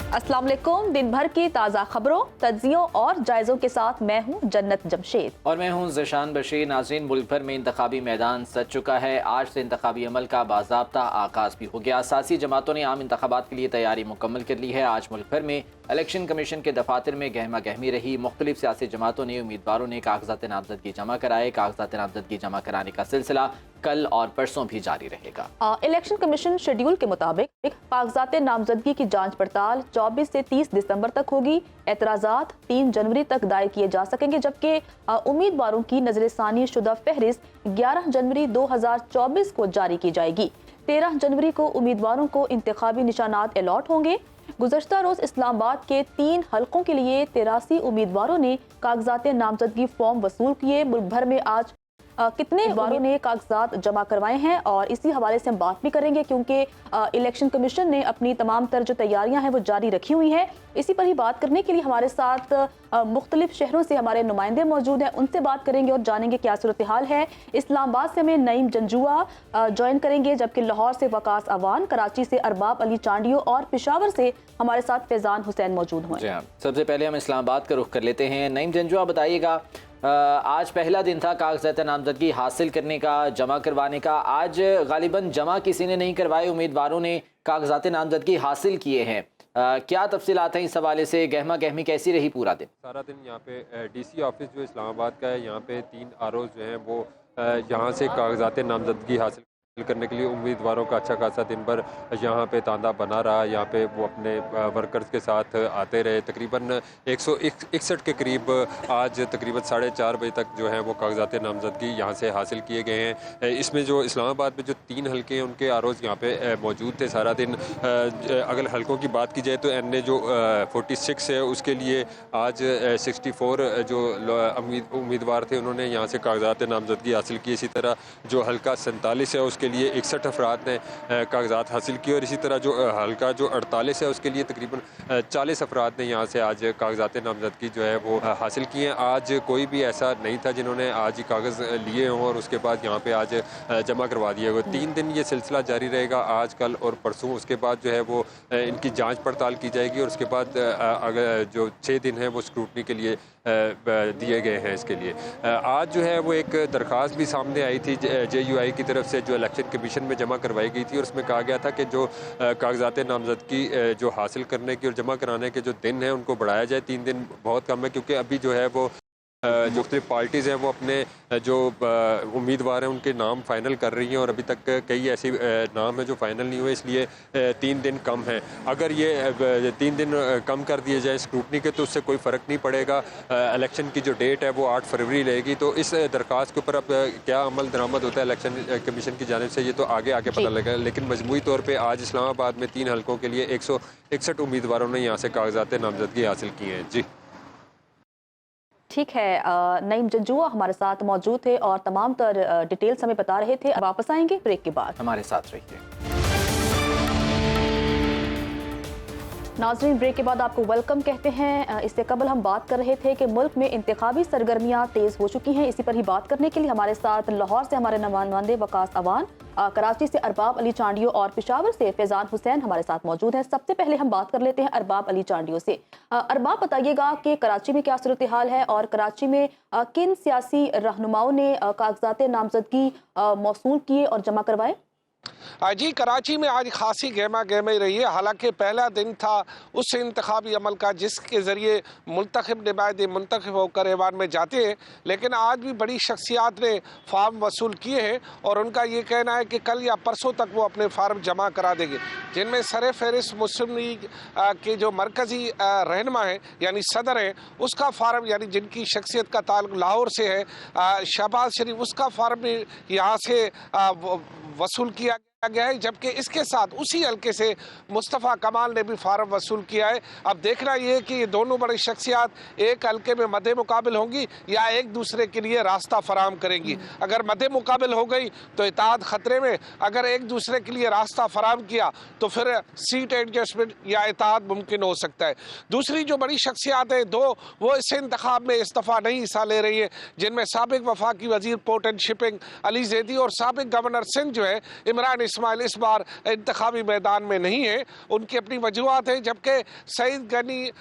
अस्सलाम वालेकुम। दिन भर की ताज़ा खबरों, तज्जियों और जायज़ों के साथ मैं हूँ जन्नत जमशेद और मैं हूँ ज़शान बशीर। नाज़रीन, मुल्क भर में इंतखाबी मैदान सज चुका है। आज से इंतखाबी अमल का बाज़ाब्ता आगाज़ भी हो गया। सियासी जमातों ने आम इंतखाबात के लिए तैयारी मुकम्मल कर ली है। आज मुल्क भर में इलेक्शन कमीशन के दफातर में गहमा गहमी रही। मुख्तलिफ सियासी जमातों ने उम्मीदवारों ने कागजात नामजदगी जमा कराए। कागजात नामजदगी जमा कराने का सिलसिला कल और परसों भी जारी रहेगा। इलेक्शन कमीशन शेड्यूल के मुताबिक कागजात नामजदगी की जांच पड़ताल 24 से 30 दिसंबर तक होगी। एतराज़ात 3 जनवरी तक दायर किए जा सकेंगे, जबकि उम्मीदवारों की नजरसानी शुदा फहरिस्त 11 जनवरी 2024 को जारी की जाएगी। 13 जनवरी को उम्मीदवारों को इंतखाबी निशानात अलॉट होंगे। गुज़श्ता रोज इस्लामाबाद के 3 हलकों के लिए 83 उम्मीदवारों ने कागजात नामजदगी फॉर्म वसूल किए। मुल्क भर में आज कितने उम्मीदवारों ने कागजात जमा करवाए हैं और इसी हवाले से हम बात भी करेंगे, क्योंकि इलेक्शन कमीशन ने अपनी तमाम तर जो तैयारियां हैं वो जारी रखी हुई हैं। इसी पर ही बात करने के लिए हमारे साथ मुख्तलिफ शहरों से हमारे नुमाइंदे मौजूद हैं। उनसे बात करेंगे और जानेंगे क्या सूरत हाल है। इस्लामाबाद से हमें नईम जंजुआ ज्वाइन करेंगे, जबकि लाहौर से वकास अवान, कराची से अरबाब अली चांडियो और पेशावर से हमारे साथ फैजान हुसैन मौजूद हुए। सबसे पहले हम इस्लामाबाद का रुख कर लेते हैं। नईम जंजुआ, बताइएगा, आज पहला दिन था कागजात नामजदगी हासिल करने का, जमा करवाने का। आज गालिबन जमा किसी ने नहीं करवाए, उम्मीदवारों ने कागजात नामजदगी हासिल किए हैं। क्या तफसीलात हैं इस हवाले से? गहमा गहमी कैसी रही पूरा दिन? सारा दिन यहाँ पे डीसी ऑफिस जो इस्लामाबाद का है, यहाँ पे 3 आरओज़ जो हैं वो यहाँ से कागजात नामजदगी हासिल करने के लिए उम्मीदवारों का अच्छा खासा दिन भर यहाँ पे तांदा बना रहा। यहाँ पे वो अपने वर्कर्स के साथ आते रहे। तकरीबन 161 के करीब आज तकरीबन 4:30 बजे तक जो है वो कागजात नामजदगी यहाँ से हासिल किए गए हैं। इसमें जो इस्लामाबाद में जो 3 हलके हैं उनके आरओज़ यहाँ पे मौजूद थे सारा दिन। अगर हलकों की बात की जाए तो एन ए जो 46 है उसके लिए आज 64 जो उम्मीदवार थे उन्होंने यहाँ से कागजात नामजदगी हासिल की। इसी तरह जो हलका 47 है उसके लिए 61 अफराद ने कागजात हासिल किए और इसी तरह जो हल्का जो 48 है उसके लिए तकरीबन 40 अफराद ने यहाँ से आज कागजात नामजदगी जो है वो हासिल किए हैं। आज कोई भी ऐसा नहीं था जिन्होंने आज ही कागज़ लिए हों और उसके बाद यहाँ पे आज जमा करवा दिए हुए। 3 दिन ये सिलसिला जारी रहेगा, आज कल और परसों। उसके बाद जो है वो इनकी जाँच पड़ताल की जाएगी और उसके बाद अगर जो 6 दिन है वो स्क्रूटनी के लिए दिए गए हैं। इसके लिए आज जो है वो एक दरख्वास्त भी सामने आई थी JUI की तरफ से, जो इलेक्शन कमीशन में जमा करवाई गई थी और उसमें कहा गया था कि जो कागजात नामजदगी जो हासिल करने की और जमा कराने के जो दिन हैं उनको बढ़ाया जाए। 3 दिन बहुत कम है, क्योंकि अभी जो है वो जो मुख्तलिफ पार्टीज़ हैं वो अपने जो उम्मीदवार हैं उनके नाम फ़ाइनल कर रही हैं और अभी तक कई ऐसी नाम हैं जो फ़ाइनल नहीं हुए, इसलिए 3 दिन कम हैं। अगर ये 3 दिन कम कर दिए जाए स्क्रूटनी के तो उससे कोई फ़र्क नहीं पड़ेगा। इलेक्शन की जो डेट है वो 8 फरवरी रहेगी। तो इस दरख्वास्त के ऊपर अब क्या अमल दरामद होता है इलेक्शन कमीशन की जानिब से, ये तो आगे आके पता लगेगा। लेकिन मजमूई तौर पर आज इस्लामाबाद में 3 हलकों के लिए 161 उम्मीदवारों ने यहाँ से कागजात नामजदगी हासिल की हैं। जी ठीक है, नईम जंजुआ हमारे साथ मौजूद थे और तमाम तर डिटेल्स हमें बता रहे थे। वापस आएंगे ब्रेक के बाद, हमारे साथ रहिए। नाज़रीन, ब्रेक के बाद आपको वेलकम कहते हैं। इससे कबल हम बात कर रहे थे कि मुल्क में इंतखाबी सरगर्मियां तेज़ हो चुकी हैं। इसी पर ही बात करने के लिए हमारे साथ लाहौर से हमारे नुमाइंदे वकास अवान, कराची से अरबाब अली चांडियो और पेशावर से फैजान हुसैन हमारे साथ मौजूद हैं। सबसे पहले हम बात कर लेते हैं अरबाब अली चांडियो से। अरबाब, बताइएगा कि कराची में क्या सूरत हाल है और कराची में किन सियासी रहनुमाओं ने कागजात नामजदगी मौसूल किए और जमा करवाए? जी, कराची में आज खासी गहमा गहमी रही है। हालांकि पहला दिन था उस इंतखाबी अमल का जिसके ज़रिए मुंतखब नुमाइंदे मुंतखब होकर ऐवान में जाते हैं, लेकिन आज भी बड़ी शख्सियात ने फार्म वसूल किए हैं और उनका ये कहना है कि कल या परसों तक वो अपने फार्म जमा करा देंगे। जिनमें सर फहरिस्त मुस्लिम लीग के जो मरकज़ी रहनुमा है यानी सदर है, उसका फार्म, यानी जिनकी शख्सियत का ताल्लुक लाहौर से है, शहबाज शरीफ, उसका फार्म भी यहाँ से वसूल किया गया है। जबकि इसके साथ उसी हल्के से मुस्तफ़ा कमाल ने भी फार्म वसूल किया है। अब देखना ये है कि ये दोनों बड़ी शख्सियात एक हल्के में मद्दे मुकाबिल होंगी या एक दूसरे के लिए रास्ता फराहम करेंगी। अगर मद्दे मुकाबिल हो गई तो इत्तेहाद खतरे में, अगर एक दूसरे के लिए रास्ता फराहम किया तो फिर सीट एडजस्टमेंट या इत्तेहाद मुमकिन हो सकता है। दूसरी जो बड़ी शख्सियात है दो, वो इस इंतखाब में इस्तीफा नहीं हिस्सा ले रही है, जिनमें साबिक वफाकी वजीर port and shipping Ali Zaidi और साबिक गवर्नर सिंध जो है इमरान इस्माइल इस बार इंतखाबी मैदान में नहीं है। उनकी अपनी वजूहत है, जबकि सईद गनी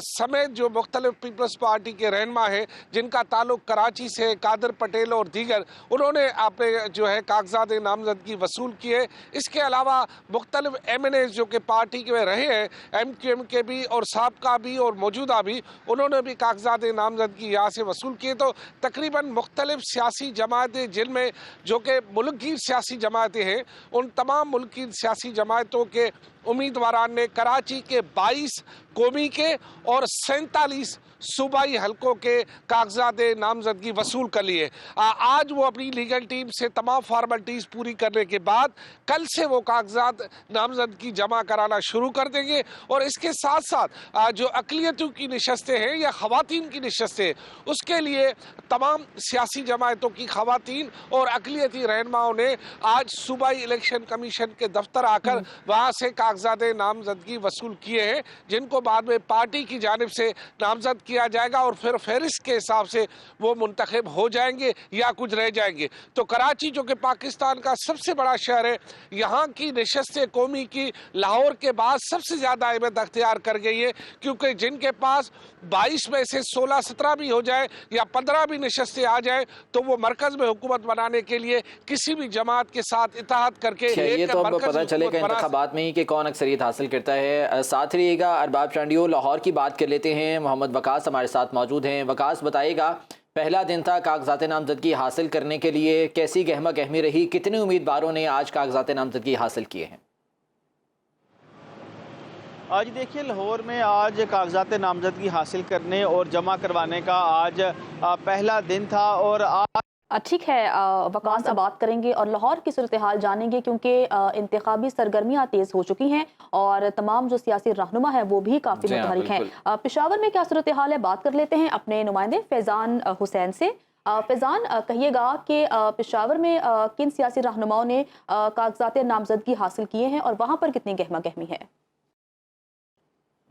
समेत जो मुख्तलिफ पीपल्स पार्टी के रहनुमा हैं जिनका ताल्लुक कराची से, कादर पटेल और दीगर, उन्होंने अपने जो है कागजात नामजदगी वसूल किए। इसके अलावा मुख्तलिफ MNA जो कि पार्टी के रहे हैं, MQM के भी और साबका भी और मौजूदा भी, उन्होंने भी कागजात नामजदगी यहाँ से वसूल किए। तो तकरीबन मुख्तलिफ सियासी जमातें जिनमें जो कि मुल्क की सियासी जमातें हैं, उन तमाम मुल्क की सियासी जमातों के उम्मीदवारान ने कराची के 22 कौमी के और 47 सूबाई हलकों के कागजात नामजदगी वसूल कर लिए। आज वो अपनी लीगल टीम से तमाम फार्मेलिटीज़ पूरी करने के बाद कल से वो कागजात नामजदगी जमा कराना शुरू कर देंगे। और इसके साथ साथ जो अक़लियतों की नशस्तें हैं या ख़वातीन की नशस्तें, उसके लिए तमाम सियासी जमातों की ख़वातीन और अक़लियती रहनुमाओं ने आज सूबाई इलेक्शन कमीशन के दफ्तर आकर वहाँ से कागजात नामजदगी वसूल किए हैं, जिनको बाद में पार्टी की जानिब से नामजद किया जाएगा और फिर फहरिस्त के हिसाब से वो मुंतखब हो जाएंगे या कुछ रह जाएंगे। तो कराची जो कि पाकिस्तान का सबसे बड़ा शहर है, यहाँ की नशस्तें कौमी की लाहौर के बाद सबसे ज़्यादा अहमियत अख्तियार कर गई है, क्योंकि जिनके पास 22 में से 16-17 भी हो जाए या 15 भी नशस्तें आ जाए तो वो मरकज़ में हुकूमत बनाने के लिए किसी भी जमात के साथ इत्तेहाद करके ये तो अब पता चलेगा इंतखाबात में ही कि कौन अक्सरियत हासिल करता है। साथ रहिएगा। अरबाब चांडियो, लाहौर की बात कर लेते हैं। मोहम्मद वकास हमारे साथ मौजूद हैं। वकास, बताइएगा, पहला दिन था कागजात नामजदगी हासिल करने के लिए, कैसी गहमा गहमी रही, कितने उम्मीदवारों ने आज कागजात नामजदगी हासिल किए हैं? आज देखिए, लाहौर में आज कागजात नामजदगी हासिल करने और जमा करवाने का आज पहला दिन था। और आज ठीक है वकास, अब बात करेंगे और लाहौर की सूरत हाल जानेंगे, क्योंकि इंतखाबी सरगर्मियाँ तेज़ हो चुकी हैं और तमाम जो सियासी रहनुमा है वो भी काफ़ी मुतहरिक हैं। पेशावर में क्या सूरत हाल है, बात कर लेते हैं अपने नुमाइंदे फैज़ान हुसैन से। फैज़ान, कहिएगा कि पेशावर में किन सियासी रहनुमाओं ने कागजात नामजदगी हासिल किए हैं और वहाँ पर कितनी गहमा गहमी है?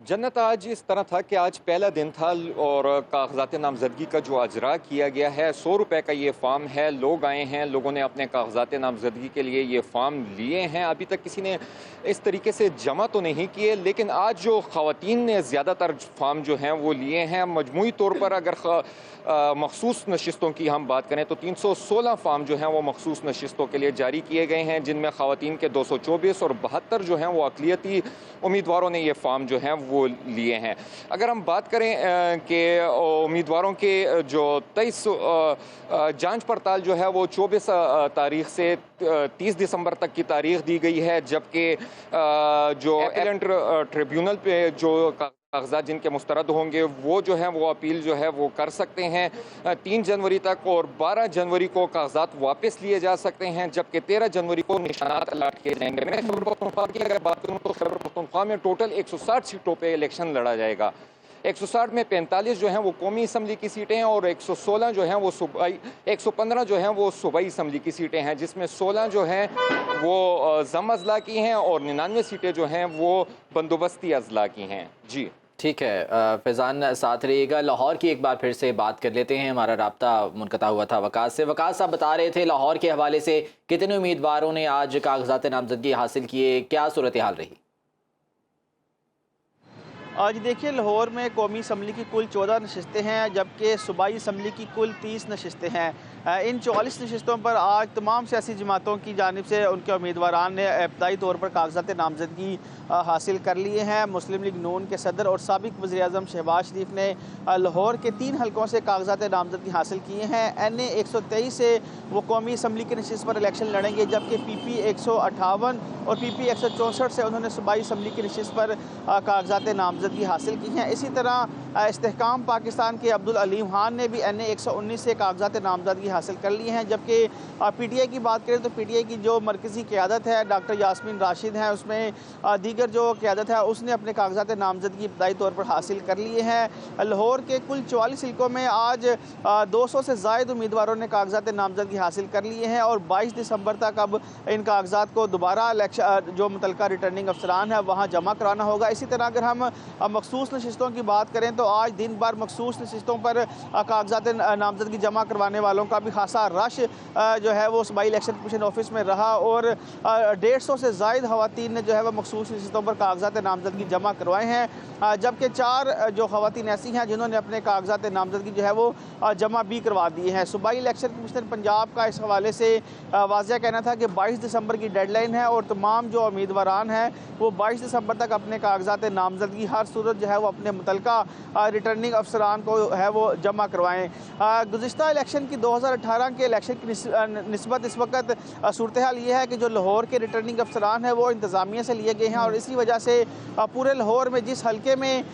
जन्नत, आज इस तरह था कि आज पहला दिन था और कागजात नामजदगी का जो अजरा किया गया है, 100 रुपये का ये फार्म है। लोग आए हैं, लोगों ने अपने कागजात नामजदगी के लिए ये फार्म लिए हैं। अभी तक किसी ने इस तरीके से जमा तो नहीं किए, लेकिन आज जो ख़वातीन ने ज़्यादातर फार्म जो हैं वो लिए हैं। मजमूई तौर पर अगर मखसूस नशिस्तों की हम बात करें तो 316 फार्म जो हैं वो मखसूस नशिस्तों के लिए जारी किए गए हैं, जिनमें ख़वातीन के 224 और 72 जो हैं वो अक़लियती उम्मीदवारों ने ये फार्म जो हैं वो लिए हैं। अगर हम बात करें कि उम्मीदवारों के जो 23 जांच पड़ताल जो है वो 24 तारीख से 30 दिसंबर तक की तारीख दी गई है, जबकि जो अपीलेंट ट्रिब्यूनल पे जो कागजात जिनके मुस्तरद होंगे वो जो है वो अपील जो है वो कर सकते हैं 3 जनवरी तक, और 12 जनवरी को कागजात वापस लिए जा सकते हैं, जबकि 13 जनवरी को निशानात अलाट किए जाएंगे। मैं खैबर पख्तूनख्वा की अगर बात करूँ तो खैबर पख्तूनख्वा में टोटल 160 सीटों पर इलेक्शन लड़ा जाएगा। 160 में 45 जो हैं वो कौमी असम्बली की सीटें हैं और 116 जो हैं वो सूबाई, 115 जो हैं वो सूबाई असम्बली की सीटें हैं, जिसमें 16 जो हैं वो ज़म अजला की हैं और 99 सीटें जो हैं वो बंदोबस्ती अजला की हैं। जी ठीक है फैज़ान, साथ रहिएगा। लाहौर की एक बार फिर से बात कर लेते हैं, हमारा राब्ता मुनक़ता हुआ था वकास से। वकास, आप बता रहे थे लाहौर के हवाले से कितने उम्मीदवारों ने आज कागजात नामजदगी हासिल किए, क्या सूरत हाल रही? आज देखिए, लाहौर में कौमी असम्बली की कुल 14 नशिस्तें हैं, जबकि सूबाई असम्बली की कुल 30 नशिस्तें हैं। इन 44 नशिस्तों पर आज तमाम सियासी जमातों की जानिब से उनके उम्मीदवारान ने इब्तदाई तौर पर कागजात नामजदगी हासिल कर लिए हैं। मुस्लिम लीग नून के सदर और साबिक वज़ीर-ए-आज़म शहबाज शरीफ ने लाहौर के 3 हलकों से कागजात नामजदगी हासिल किए हैं। NA 123 से वो कौमी असम्बली की नशिस्त पर इलेक्शन लड़ेंगे, जबकि PP 158 और PP 164 से उन्होंने सूबाई असम्बली की नशिस्त पर कागजात नामजदगी हासिल की हैं। इसी तरह इस्तेहकाम पाकिस्तान के अब्दुल अलीम खान ने भी NA 119 से कागजात नामजदगी हासिल कर ली हैं। जबकि PTI की बात करें तो PTI की जो मरकज़ी क़यादत है डॉक्टर यास्मीन राशिद हैं, उसमें दीगर जो क़यादत है उसने अपने कागजात नामजदगी इब्तदाई तौर पर हासिल कर लिए हैं। लाहौर के कुल 44 हलकों में आज 200 से ज़ायद उम्मीदवारों ने कागजात नामजदगी हासिल कर लिए हैं और 22 दिसंबर तक अब इन कागजात को दोबारा इलेक्शन जो मुतलका रिटर्निंग अफसरान है वहाँ जमा कराना होगा। इसी तरह अगर हम मखसूस नशिस्तों की बात करें तो आज दिन भर मखसूस नशिस्तों पर कागजात नामजदगी जमा करवाने वालों का काफ़ी खासा रश जो है वो सूबाई इलेक्शन कमीशन ऑफिस में रहा और 150 से ज़ायद ख़वातीन ने जो है वो मखसूस नशिस्तों पर कागजात नामजदगी जमा करवाए हैं, जबकि 4 जो ख़वातीन ऐसी हैं जिन्होंने अपने कागजात नामजदगी जो है वो जमा भी करवा दिए हैं। सूबाई इलेक्शन कमीशनर पंजाब का इस हवाले से वाज़ेह कहना था कि 22 दिसंबर की डेडलाइन है और तमाम जो उम्मीदवारान हैं वो 22 दिसंबर तक अपने कागजात नामजदगी हर सूरत जो है वो अपने मुतलका रिटर्निंग अफसरान को है वो जमा करवाएँ। गुज़िश्ता इलेक्शन की 2018 के इलेक्शन की निस्बत इस वक्त सूरत हाल ये है कि जो लाहौर के रिटर्निंग अफसरान हैं वो इंतज़ामिया से लिए गए हैं और इसी वजह से पूरे लाहौर में जिस हल्के में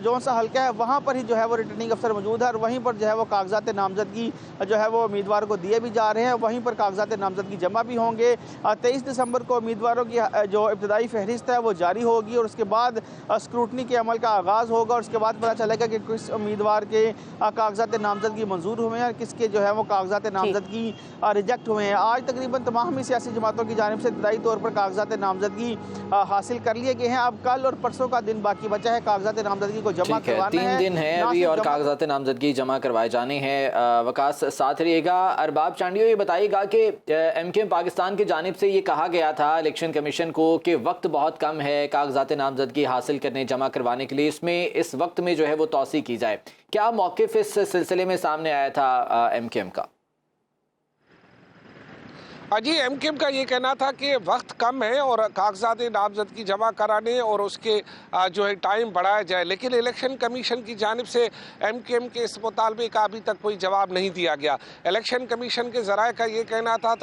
जो सा हल्का है वहाँ पर ही जो है वो रिटर्निंग अफसर मौजूद है और वहीं पर जो है वो कागजात नामजदगी जो है वो उम्मीदवार को दिए भी जा रहे हैं, वहीं पर कागजात नामजदगी जमा भी होंगे। 23 दिसंबर को उम्मीदवारों की जो इब्तदाई फहरिस्त है वो जारी होगी और उसके बाद स्क्रूटनी के अमल का आगाज़ होगा और उसके बाद पता चलेगा कि किस उम्मीदवार के कागजात नामजदगी मंजूर हुए हैं और किसके जो है वो कागजात नामजदगी रिजेक्ट हुए हैं। आज तकरीबन तमाम ही सियासी जमातों की जानिब से इब्तदाई तौर पर कागजात नामजदगी हासिल कर लिए गए हैं। अब कल और परसों का दिन बाकी बचा है कागजात नामजदगी को जमा करवाना है। 3 दिन है अभी और कागजात नामजदगी जमा करवाए जाने हैं। वकास साथ रहिएगा। अरबाब चांडियो, ये बताइएगा कि MKM पाकिस्तान की जानिब से ये कहा गया था इलेक्शन कमीशन को कि वक्त बहुत कम है कागजात नामजदगी हासिल करने जमा करवाने के लिए, इसमें इस वक्त में जो है वो तौसी की जाए। क्या मौक़िफ़ इस सिलसिले में सामने आया था MKM का? जी, MKM का ये कहना था कि वक्त कम है और कागजात नामजदगी जमा कराने और उसके जो है टाइम बढ़ाया जाए, लेकिन इलेक्शन कमीशन की जानिब से MKM के इस मुतालबे का अभी तक कोई जवाब नहीं दिया गया। इलेक्शन कमीशन के ज़राए का ये कहना था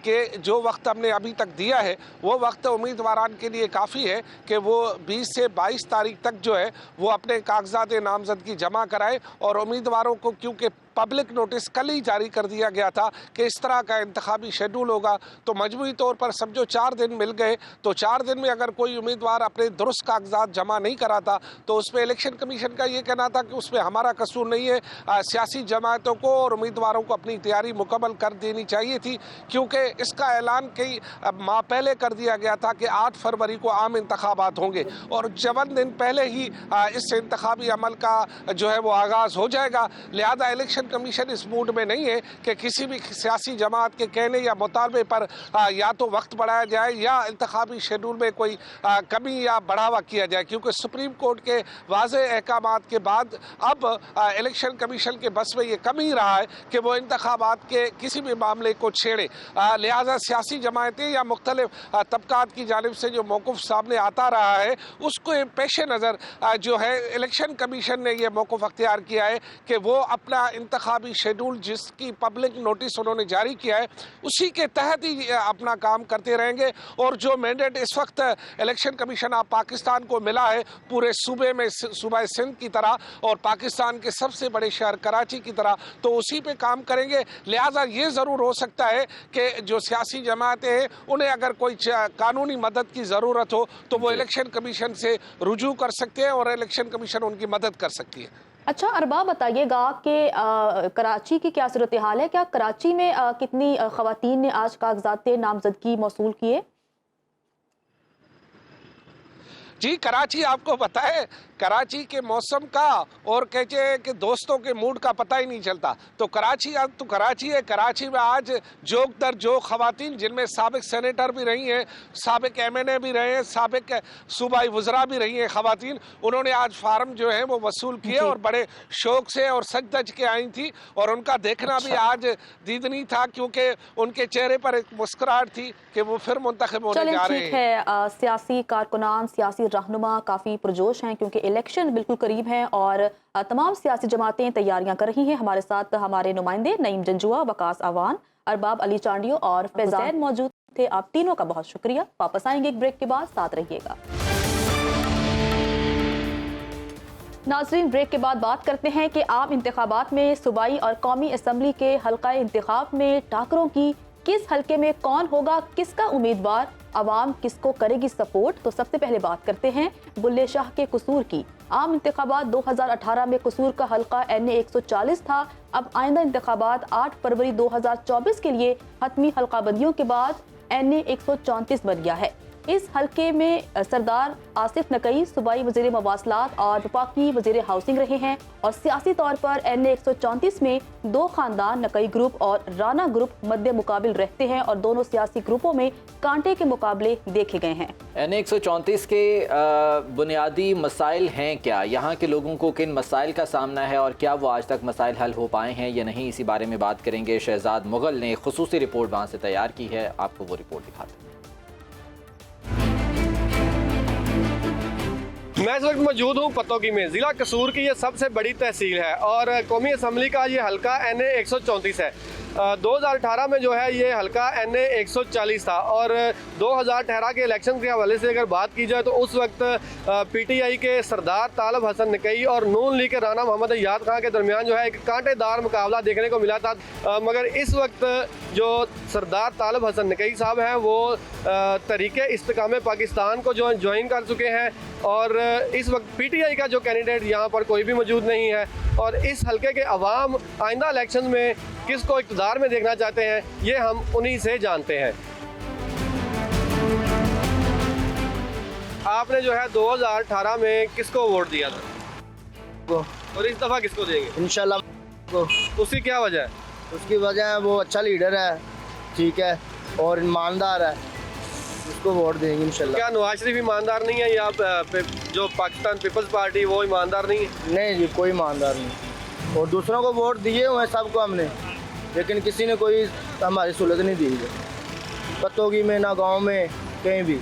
कि जो वक्त हमने अभी तक दिया है वो वक्त उम्मीदवारान के लिए काफ़ी है कि वो 20 से 22 तारीख तक जो है वो अपने कागजात नामजदगी जमा कराए और उम्मीदवारों को, क्योंकि पब्लिक नोटिस कल ही जारी कर दिया गया था कि इस तरह का इंतखाबी शेड्यूल होगा, तो मजबूरी तौर पर समझो 4 दिन मिल गए, तो 4 दिन में अगर कोई उम्मीदवार अपने दुरुस्त कागजात जमा नहीं कराता तो उसमें इलेक्शन कमीशन का ये कहना था कि उसमें हमारा कसूर नहीं है। सियासी जमातों को और उम्मीदवारों को अपनी तैयारी मुकम्मल कर देनी चाहिए थी, क्योंकि इसका ऐलान कई माह पहले कर दिया गया था कि 8 फरवरी को आम इंतखाबात होंगे और 54 दिन पहले ही इस इंतखाबी अमल का जो है वो आगाज़ हो जाएगा। लिहाजा इलेक्शन कमीशन इस मूड में नहीं है कि किसी भी सियासी जमात के कहने या मुतालबे पर या तो वक्त बढ़ाया जाए या इंतखाबी शेड्यूल में कोई कमी या बढ़ावा किया जाए, क्योंकि सुप्रीम कोर्ट के वाज़े अहकामात के बाद अब इलेक्शन कमीशन के बस में ये कम ही रहा है कि वो इंतखाबात के किसी भी मामले को छेड़े। लिहाजा सियासी जमातें या मुख्तलिफ तबकात की जानिब से जो मौक़िफ़ सामने आता रहा है उसको पेश नज़र जो है इलेक्शन कमीशन ने यह मौक़िफ़ अख्तियार किया है कि वो अपना इंतखाबी शेड्यूल जिसकी पब्लिक नोटिस उन्होंने जारी किया है उसी के तहत ही अपना काम करते रहेंगे और जो मैंडेट इस वक्त इलेक्शन कमीशन ऑफ पाकिस्तान को मिला है पूरे सूबे में, सूबा सिंध की तरह और पाकिस्तान के सबसे बड़े शहर कराची की तरह, तो उसी पे काम करेंगे। लिहाजा ये ज़रूर हो सकता है कि जो सियासी जमातें हैं उन्हें अगर कोई कानूनी मदद की ज़रूरत हो तो वो इलेक्शन कमीशन से रुजू कर सकते हैं और इलेक्शन कमीशन उनकी मदद कर सकती है। अच्छा अरबाब, बताइएगा कि कराची की क्या सूरत हाल है? क्या कराची में कितनी ख़वातीन ने आज कागजात नामजदगी मौसूल किए? जी, कराची आपको पता है कराची के मौसम का और कहते हैं कि दोस्तों के मूड का पता ही नहीं चलता। तो कराची अब तो कराची है। कराची में आज जोक दर जो ख़वातीन, जिनमें साबिक सेनेटर भी रही हैं, साबिक MNA भी रहे हैं, साबिक सूबाई वज़रा भी रही हैं ख़वातीन, उन्होंने आज फार्म जो है वो वसूल किए और बड़े शौक़ से और सज धज के आई थी और उनका देखना भी आज दीदनी था, क्योंकि उनके चेहरे पर एक मुस्कुराहट थी कि वो फिर मुंतखब होने जा रहे हैं। ठीक है, सियासी कारकुनान, सियासी रहनुमा काफ़ी पुरजोश हैं क्योंकि इलेक्शन बिल्कुल करीब हैं और तमाम सियासी जमातें तैयारियां कर रही हैं। हमारे साथ हमारे नुमाइंदे नईम जंजुआ, वकास आवान, अरबाब अली चांडियो और फैज़ान मौजूद थे। आप तीनों का बहुत शुक्रिया। वापस आएंगे एक ब्रेक के बाद, साथ रहिएगा। नाज़रीन, ब्रेक के बाद बात करते हैं कि आम इंतखाबात में सूबाई और कौमी असम्बली के हल्का इंतखाब में टाकरों की किस हल्के में कौन होगा, किसका उम्मीदवार, अवाम किसको करेगी सपोर्ट। तो सबसे पहले बात करते हैं बुल्ले शाह के कसूर की। आम इंतखाबात 2018 में कसूर का हल्का NA 140 था। अब आइंदा इंतखाबात 8 फरवरी 2024 के लिए हतमी हल्का बंदियों के बाद NA 134 बन गया है। इस हलके में सरदार आसिफ नकई सूबाई वज़ीर मवासलात और वफाकी वज़ीर हाउसिंग रहे हैं और सियासी तौर पर NA 134 में दो खानदान नकई ग्रुप और राना ग्रुप मध्य मुकाबिल रहते हैं और दोनों सियासी ग्रुपों में कांटे के मुकाबले देखे गए हैं। NA 134 के बुनियादी मसाइल हैं क्या? यहाँ के लोगों को किन मसाइल का सामना है और क्या वो आज तक मसाइल हल हो पाए हैं या नहीं, इसी बारे में बात करेंगे। शहजाद मुगल ने खुसूसी रिपोर्ट वहाँ से तैयार की है, आपको वो रिपोर्ट दिखाते हैं। मैं इस वक्त मौजूद हूँ पतोगी में। ज़िला कसूर की ये सबसे बड़ी तहसील है और कौमी असम्बली का ये हलका NA 134 है। 2018 में जो है ये हलका NA 140 था और 2018 के इलेक्शन के हवाले से अगर बात की जाए तो उस वक्त PTI के सरदार तालब हसन नकई और नून लीग के राना मोहम्मद अय्याद खां के दरमियान जो है एक कांटेदार मुकाबला देखने को मिला था। मगर इस वक्त जो सरदार तालब हसन नकई साहब हैं वो तरीके इस्तेकाम पाकिस्तान को जो ज्वाइन कर चुके हैं और इस वक्त PTI का जो कैंडिडेट यहाँ पर कोई भी मौजूद नहीं है और इस हलके के अवाम आइंदा इलेक्शन में किसको इक़्तिदार में देखना चाहते हैं ये हम उन्हीं से जानते हैं। आपने जो है 2018 में किसको वोट दिया था और इस दफ़ा किसको देंगे? इंशाल्लाह। उसकी क्या वजह है? उसकी वजह है वो अच्छा लीडर है, ठीक है, और ईमानदार है, उसको वोट देंगे इंशाल्लाह। क्या नवाज शरीफ ईमानदार नहीं है या जो पाकिस्तान पीपल्स पार्टी वो ईमानदार नहीं है? नहीं जी, कोई ईमानदार नहीं। और दूसरों को वोट दिए हुए सबको हमने, लेकिन किसी ने कोई हमारी सहूलत नहीं दी है, पतोगी में ना गांव में कहीं भी।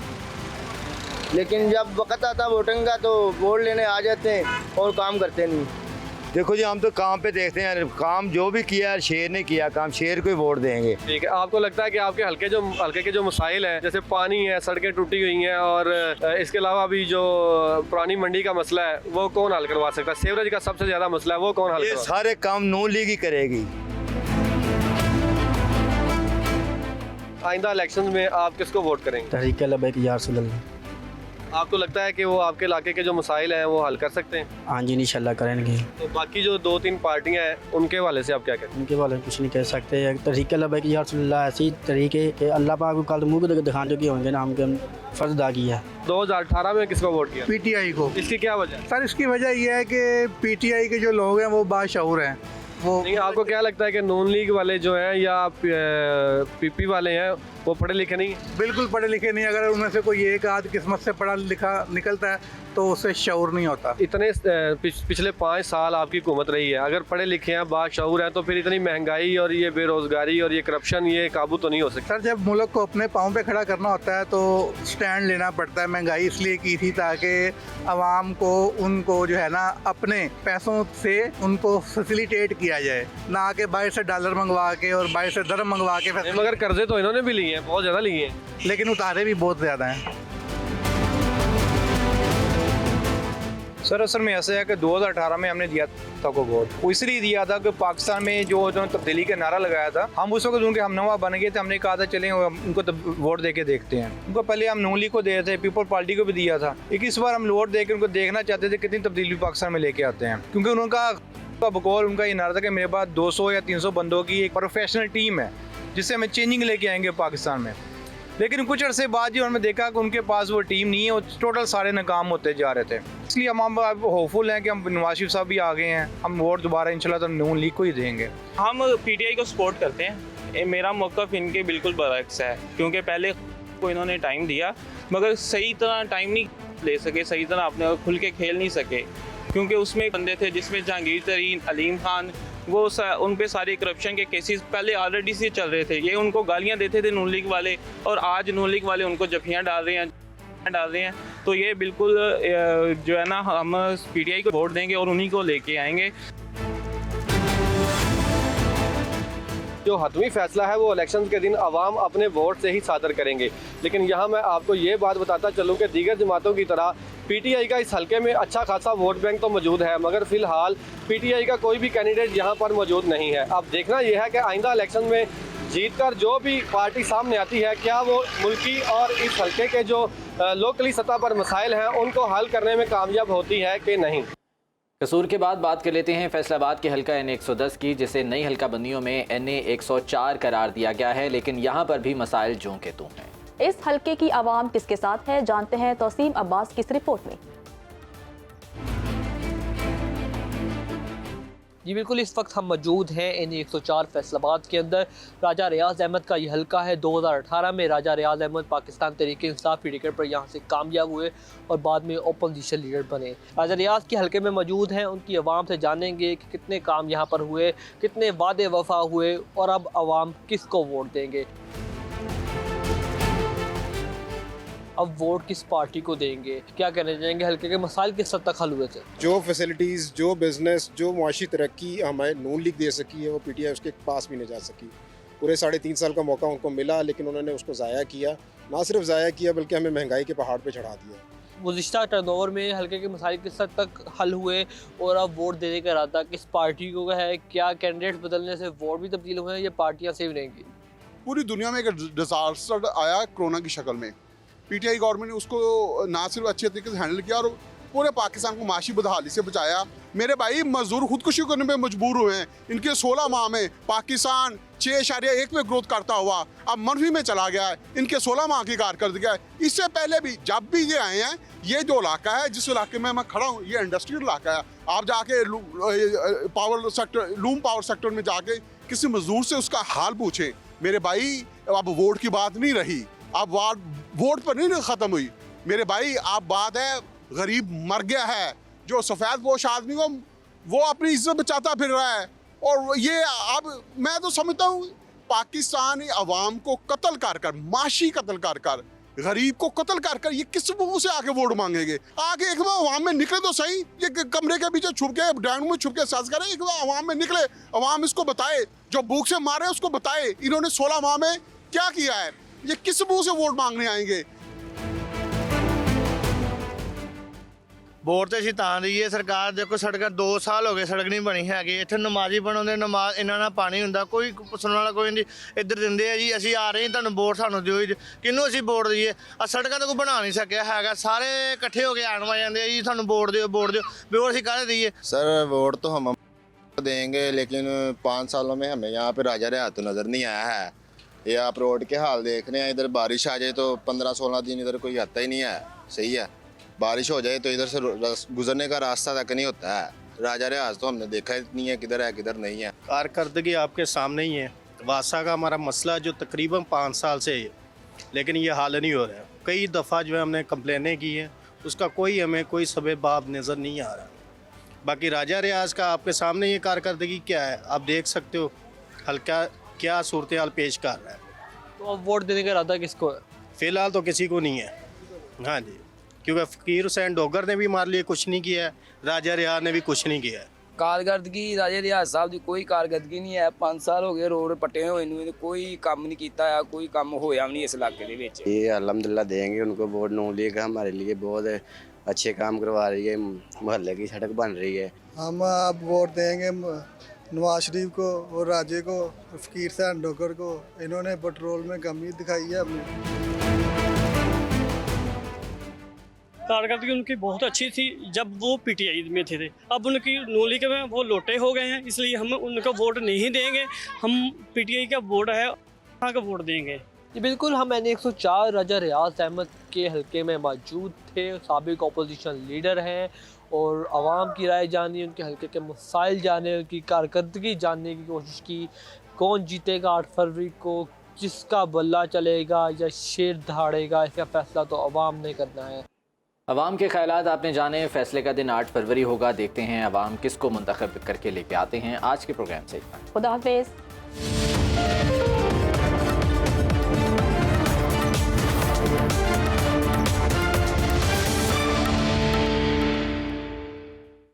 लेकिन जब वक्त आता वोटिंग का तो वोट लेने आ जाते हैं और काम करते नहीं। देखो जी, हम तो काम पे देखते हैं, काम जो भी किया है शेर ने किया काम, शेर को ही वोट देंगे। ठीक है, आपको लगता है कि आपके हल्के के जो मसाइल हैं जैसे पानी है, सड़कें टूटी हुई हैं और इसके अलावा भी जो पुरानी मंडी का मसला है वो कौन हल करवा सकता है? सीवरेज का सबसे ज़्यादा मसला है वो कौन हल ये करवा? सारे काम नून लीग ही करेगी। आइंदा इलेक्शन में आप किसको वोट करेंगे? तहरीक लबैक या रसूल अल्लाह। आपको लगता है कि वो आपके इलाके के जो मसाइल हैं वो हल कर सकते हैं? हाँ जी, इंशाल्लाह करेंगे। तो बाकी जो 2-3 पार्टियां हैं उनके हवाले से आप क्या कहते हैं? उनके बारे में कुछ नहीं कह सकते। तहरीक लबैक या रसूल अल्लाह ऐसी तरीके के अल्लाह पाक को कल मुँह को दिखाने जो होंगे ना, हमके फ़र्ज अदा किया है। 2018 में किसको वोट किया? PTI को। इसकी क्या वजह है? सर इसकी वजह यह है कि PTI के जो लोग हैं वो बाशऊर हैं। वो नहीं, आपको क्या लगता है कि नून लीग वाले जो हैं या PP वाले हैं वो पढ़े लिखे नहीं हैं? बिल्कुल पढ़े लिखे नहीं। अगर उनमें से कोई एक आध किस्मत से पढ़ा लिखा निकलता है तो उससे शऊर नहीं होता। इतने पिछले 5 साल आपकी हुकूमत रही है, अगर पढ़े लिखे हैं, बाशऊर हैं, तो फिर इतनी महंगाई और ये बेरोज़गारी और ये करप्शन ये काबू तो नहीं हो सकता? सर जब मुल्क को अपने पाँव पे खड़ा करना होता है तो स्टैंड लेना पड़ता है। महंगाई इसलिए की थी ताकि आवाम को उनको जो है ना अपने पैसों से उनको फैसिलिटेट किया जाए, ना कि बाहर से डॉलर मंगवा के और बाहर से दरम मंगवा के। मगर कर्जे तो इन्होंने भी लिए हैं, बहुत ज़्यादा लिए हैं, लेकिन उतारे भी बहुत ज़्यादा हैं। सर असल में ऐसा है कि 2018 में हमने दिया था को वोट, वो इसलिए दिया था कि पाकिस्तान में जो तब्दीली का नारा लगाया था, हम उस वक्त उनके हमनवा बन गए थे। हमने कहा था चलें उनको वोट दे के देखते हैं। उनको पहले हम नून लीग को दे थे, पीपल पार्टी को भी दिया था, लेकिन इस बार हम वोट दे के उनको देखना चाहते थे कितनी तब्दीली पाकिस्तान में लेके आते हैं। क्योंकि उनका बकौल उनका ये नारा था कि मेरे पास 200 या 300 बंदों की एक प्रोफेशनल टीम है जिससे हमें चेंजिंग लेके आएंगे पाकिस्तान में। लेकिन कुछ अरसे बाद जो हमने देखा कि उनके पास वो टीम नहीं है, वो टोटल सारे नाकाम होते जा रहे थे। इसलिए हम होपफुल हैं कि हम नवाज शरीफ साहब भी आ गए हैं, हम वोट दोबारा इंशाल्लाह तो नून लीग को ही देंगे। हम PTI को सपोर्ट करते हैं। मेरा मौक़िफ़ इनके बिल्कुल बरअक्स है, क्योंकि पहले को इन्होंने टाइम दिया मगर सही तरह टाइम नहीं ले सके, सही तरह अपने खुल के खेल नहीं सके, क्योंकि उसमें बंदे थे जिसमें जहांगीर तरीन, अलीम खान, वो उन पे सारे करप्शन के केसेस पहले ऑलरेडी से चल रहे थे। ये उनको गालियां देते थे नून लीग वाले, और आज नून लीग वाले उनको जफियाँ डाल रहे हैं। तो ये बिल्कुल जो है ना, हम PTI को वोट देंगे और उन्हीं को लेके आएंगे। जो हतमी फैसला है वो इलेक्शन के दिन अवाम अपने वोट से ही सादर करेंगे। लेकिन यहाँ मैं आपको ये बात बताता चलूँ कि दीगर जमातों की तरह PTI का इस हलके में अच्छा खासा वोट बैंक तो मौजूद है, मगर फ़िलहाल PTI का कोई भी कैंडिडेट यहाँ पर मौजूद नहीं है। अब देखना यह है कि आइंदा इलेक्शन में जीतकर जो भी पार्टी सामने आती है, क्या वो मुल्की और इस हलके के जो लोकली सतह पर मसाइल हैं उनको हल करने में कामयाब होती है कि नहीं। कसूर के बाद बात कर लेते हैं फैसलाबाद के हलका NA 110 की, जिसे नई हलका बंदियों में NA 104 करार दिया गया है, लेकिन यहाँ पर भी मसाइल जों के तूं हैं। इस हलके की आवाम किसके साथ है, जानते हैं तौसीम अब्बास की इस रिपोर्ट में। जी बिल्कुल, इस वक्त हम मौजूद हैं NE 104 फैसलाबाद के अंदर। राजा रियाज अहमद का ये हल्का है। 2018 में राजा रियाज अहमद पाकिस्तान तहरीक इंसाफ की टिकट पर यहाँ से कामयाब हुए और बाद में ओपोजिशन लीडर बने। राजा रियाज के हल्के में मौजूद हैं, उनकी आवाम से जानेंगे कि कितने काम यहाँ पर हुए, कितने वादे वफा हुए और अब आवाम किसको वोट देंगे, अब वोट किस पार्टी को देंगे, क्या कहना चाहेंगे, हल्के के मसाइल किस हद तक हल हुए थे। जो फैसिलिटीज़, जो बिज़नेस, जो मुआशी तरक्की हमारे नून लीग दे सकी है वो PTI उसके पास भी नहीं जा सकी। पूरे 3.5 साल का मौका उनको मिला लेकिन उन्होंने उसको ज़ाया किया। ना सिर्फ ज़ाया किया बल्कि हमें महंगाई के पहाड़ पे चढ़ा दिया। गुज़िश्ता टर्नओवर में हल्के के मसाइल किस हद तक हल हुए और अब वोट देने का इरादा किस पार्टी को है, क्या कैंडिडेट बदलने से वोट भी तब्दील हुए हैं, ये पार्टियाँ सेव रहेंगी। पूरी दुनिया में एक डिजास्टर आया कोरोना की शक्ल में। PTI गवर्नमेंट ने उसको ना सिर्फ अच्छे तरीके से हैंडल किया और पूरे पाकिस्तान को माशी बदहाली से बचाया। मेरे भाई मजदूर खुदकुशी करने में मजबूर हुए हैं। इनके 16 माह में पाकिस्तान 6.1 पे ग्रोथ करता हुआ अब मनफी में चला गया है। इनके 16 माह की कारकर्दगी है। इससे पहले भी जब भी ये आए हैं, ये जो इलाका है जिस इलाके में मैं खड़ा हूँ ये इंडस्ट्रियल इलाका है। आप जाके power sector, loom power sector में जाके किसी मजदूर से उसका हाल पूछें। मेरे भाई अब वोट की बात नहीं रही, अब वोट पर नहीं ख़त्म हुई। मेरे भाई आप बात है गरीब मर गया है, जो सफ़ेद पोश आदमी को वो अपनी इज्जत बचाता फिर रहा है। और ये अब मैं तो समझता हूँ पाकिस्तानी अवाम को कत्ल कर माशी कत्ल कर गरीब को कत्ल कर ये किस मुंह से आके वोट मांगेंगे। आगे एक बार अवाम में निकले तो सही, ये कमरे के पीछे छुप के ड्राइंग में छुप के साज करें। एक बार अवाम में निकले, अवाम इसको बताए, जो भूख से मारे उसको बताए इन्होंने 16 माह में क्या किया है। ये किस मुंह से वोट मांगने आएंगे। वोट तो असीं तां दईए, सरकार देखो सड़क 2 साल हो गए सड़क नहीं बनी हैगी। इत्थे नमाजी बनाउंदे, नमाज इन्ना ना पानी हुंदा, कोई सुनने वाला कोई नहीं। इधर दिंदे आ जी असीं आ रहे हैं तुहानूं वोट सानूं दिओ जी, किहनूं असीं वोट दईए। आ सड़कां तो कोई बना नहीं सकिया हैगा, सारे इकट्ठे हो के आण वा जांदे जी सानूं वोट दिओ वोट असीं काहदे दईए। सर वोट तो हम देंगे लेकिन 5 सालों में हमें यहाँ पे राजा रियाज तो नज़र नहीं आया है। ये आप रोड के हाल देख रहे हैं, इधर बारिश आ जाए तो 15-16 दिन इधर कोई आता ही नहीं है। सही है, बारिश हो जाए तो इधर से गुजरने का रास्ता तक नहीं होता है। राजा रियाज तो हमने देखा ही नहीं है किधर है किधर नहीं है। कारकर्दगी आपके सामने ही है। वासा का हमारा मसला जो तकरीबन 5 साल से है लेकिन ये हल नहीं हो रहा है। कई दफ़ा जो है हमने कंप्लेनें की हैं, उसका कोई हमें कोई सबब नज़र नहीं आ रहा। बाकी राजा रियाज का आपके सामने ये कारकर्दगी क्या है आप देख सकते हो, हल्का क्या सूरत हाल पेश कर रहा है। तो अब वोट देने का इरादा किसको है? फ़िलहाल तो किसी को नहीं है। हाँ जी, क्योंकि फ़कीर हुसैन डोगर ने भी हमारे लिए कुछ नहीं किया है, राजा रियाज ने भी कुछ नहीं किया है। कारकर्दगी राजे रियाज साहब की कोई कारकर्दगी नहीं है। 5 साल हो गए रोड पट्टे हुए ने, कोई काम नहीं किया है, कोई काम होया नहीं इस इलाके दे विच। ये अल्हम्दुलिल्लाह देंगे उनको वोट। नून लीग हमारे लिए बहुत अच्छे काम करवा रही है, मोहल्ले की सड़क बन रही है। हम अब वोट देंगे नवाज शरीफ को और राजे को, फ़कीर हुसैन डोगर को। इन्होंने पेट्रोल में कमी दिखाई है अपनी। कारकर्दगी उनकी बहुत अच्छी थी जब वो PTI में थे। अब उनकी नून लीग में वो लोटे हो गए हैं, इसलिए हम उनका वोट नहीं देंगे। हम PTI का वोट है, वहाँ का वोट देंगे। जी बिल्कुल, हम NE 104 राजा रियाज अहमद के हल्के में मौजूद थे। साबिक अपोजिशन लीडर हैं और आवाम की राय जानी, उनके हल्के के मसाइल जाने, उनकी कारकर्दगी जानने की कोशिश की। कौन जीतेगा 8 फरवरी को, किसका बल्ला चलेगा या शेर दहाड़ेगा, इसका फैसला तो आवाम ने करना है। अवाम के ख्यालात आपने जाने, फैसले का दिन 8 फरवरी होगा। देखते हैं अवाम किसको मुंतखब करके लेके आते हैं। आज के प्रोग्राम से इतना। खुदा हाफिज़।